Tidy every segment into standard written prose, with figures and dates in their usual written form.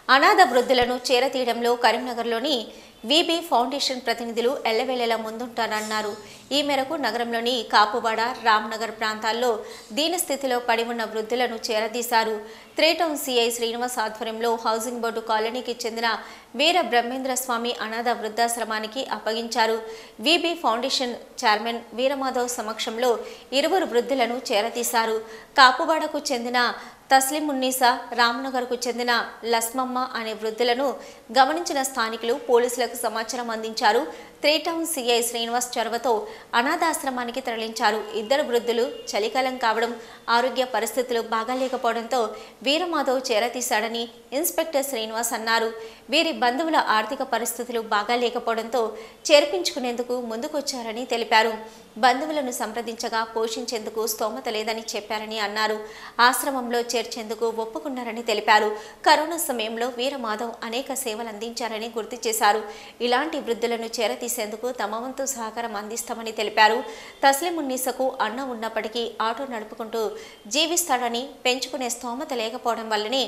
అనాథ వృద్ధులను చేరతీయడంలో కరీంనగర్లోని వీబీ ఫౌండేషన్ ప్రతినిధులు ఎల్లవేళలా ముందుంటారన్నారు. ఈ మేరకు నగరంలోని కాపువాడ, రామ్నగర్ ప్రాంతాల్లో దీనస్థితిలో పడి ఉన్న వృద్ధులను చేరదీశారు. 3 టౌన్ సిఐ శ్రీనివాస్ ఆధ్వర్యంలో హౌసింగ్ బోర్డు కాలనీకి చెందిన వీర బ్రహ్మేంద్ర స్వామి అనాథ వృద్ధాశ్రమానికి అప్పగించారు. వీబీ ఫౌండేషన్ చైర్మన్ వీరమాధవ్ సమక్షంలో 20 వృద్ధులను చేరదీశారు. కాపువాడకు చెందిన తస్లిమున్నీసా, రామ్నగర్కు చెందిన లస్మమ్మ అనే వృద్ధులను గమనించిన స్థానికులు పోలీసులకు సమాచారం అందించారు. 3 టౌన్ సిఐ శ్రీనివాస్ చొరవతో అనాథాశ్రమానికి తరలించారు. 2 వృద్ధులు చలికాలం కావడం, ఆరోగ్య పరిస్థితులు బాగాలేకపోవడంతో వీరమాధవ్ చేరతీశాడని ఇన్స్పెక్టర్ శ్రీనివాస్ అన్నారు. వీరి బంధువుల ఆర్థిక పరిస్థితులు బాగాలేకపోవడంతో చేర్పించుకునేందుకు ముందుకొచ్చారని తెలిపారు. బంధువులను సంప్రదించగా పోషించేందుకు స్తోమత లేదని చెప్పారని అన్నారు. ఆశ్రమంలో చేర్చేందుకు ఒప్పుకున్నారని తెలిపారు. కరోనా సమయంలో వీరమాధవ్ అనేక సేవలు అందించారని గుర్తు చేశారు. ఇలాంటి వృద్ధులను చేరతీసేందుకు తమ వంతు సహకారం అందిస్తామని తెలిపారు. తస్లిమున్నీసకు అన్న ఉన్నప్పటికీ ఆటో నడుపుకుంటూ జీవిస్తాడని, పెంచుకునే స్తోమత లేకపోవడం వల్లనే,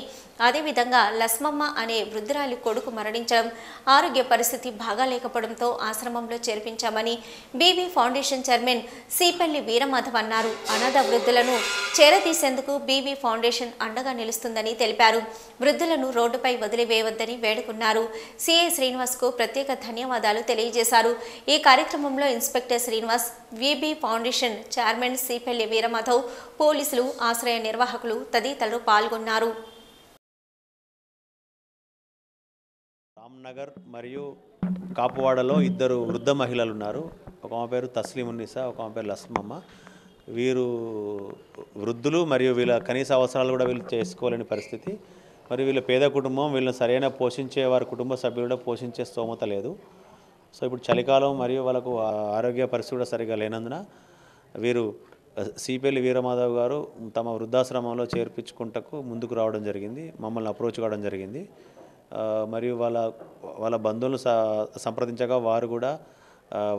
అదేవిధంగా లస్మమ్మ అనే వృద్ధురాలి కొడుకు మరణించడం, ఆరోగ్య పరిస్థితి బాగాలేకపోవడంతో ఆశ్రమంలో చేర్పించామని BB foundation chairman Seepalli Veeramadhav అన్నారు. అనాథ వృద్ధులను చేరతీసేందుకు బీబీ ఫౌండేషన్ అండగా నిలుస్తుందని తెలిపారు. వృద్ధులను రోడ్డుపై వదిలివేయవద్దని వేడుకున్నారు. సిఐ శ్రీనివాస్ కు ప్రత్యేక ధన్యవాదాలు తెలియజేశారు. ఈ కార్యక్రమంలో inspector Srinivas, VB foundation chairman Seepalli Veeramadhav, పోలీసులు, ఆశ్రయ నిర్వాహకులు తదితరులు పాల్గొన్నారు. రామ్నగర్ మరియు కాపువాడలో 2 వృద్ధ మహిళలు ఉన్నారు. ఒక ఆమె పేరు తస్లిమున్నీసా, ఒక ఆమె పేరు లస్మమ్మ. వీరు వృద్ధులు మరియు వీళ్ళ కనీస అవసరాలు కూడా వీళ్ళు చేసుకోలేని పరిస్థితి. మరి వీళ్ళ పేద కుటుంబం, వీళ్ళని సరైన పోషించే వారి కుటుంబ సభ్యులు కూడా పోషించే స్తోమత లేదు. సో ఇప్పుడు చలికాలం మరియు వాళ్ళకు ఆరోగ్య పరిస్థితి కూడా సరిగా లేనందున వీరు సీపల్లి వీరమాధవ్ గారు తమ వృద్ధాశ్రమంలో చేర్పించుకుంటకు ముందుకు రావడం జరిగింది. మమ్మల్ని అప్రోచ్ కావడం జరిగింది. మరియు వాళ్ళ బంధువులను సంప్రదించగా వారు కూడా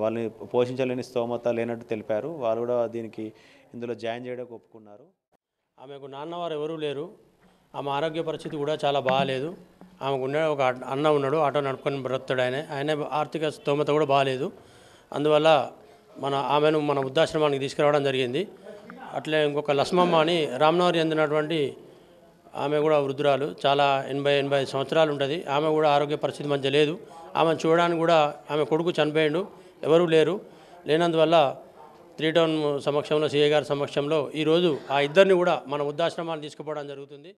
వాళ్ళని పోషించలేని స్తోమత లేనట్టు తెలిపారు. వాళ్ళు కూడా దీనికి ఇందులో జాయిన్ చేయడానికి ఒప్పుకున్నారు. ఆమెకు నాన్నవారు ఎవరూ లేరు. ఆమె ఆరోగ్య పరిస్థితి కూడా చాలా బాగాలేదు. ఆమెకు ఒక అన్న ఉన్నాడు, ఆటో నడుపుకొని బ్రతుకుతాడు. ఆయన ఆర్థిక స్తోమత కూడా బాగాలేదు. అందువల్ల ఆమెను మన వృద్ధాశ్రమానికి తీసుకురావడం జరిగింది. అట్లే ఇంకొక లస్మమ్మ అని రామ్నగర్ చెందినటువంటి ఆమె కూడా వృద్ధురాలు, చాలా 80-85 సంవత్సరాలు ఉంటుంది. ఆమె కూడా ఆరోగ్య పరిస్థితి మంచిగా లేదు. ఆమెను చూడడానికి కూడా ఆమె కొడుకు చనిపోయిండు, ఎవరూ లేరు. లేనందువల్ల 3 టౌన్ సమక్షంలో, సిఐ గారి సమక్షంలో ఈరోజు ఆ 2ని కూడా మన వృద్ధాశ్రమాన్ని తీసుకుపోవడం జరుగుతుంది.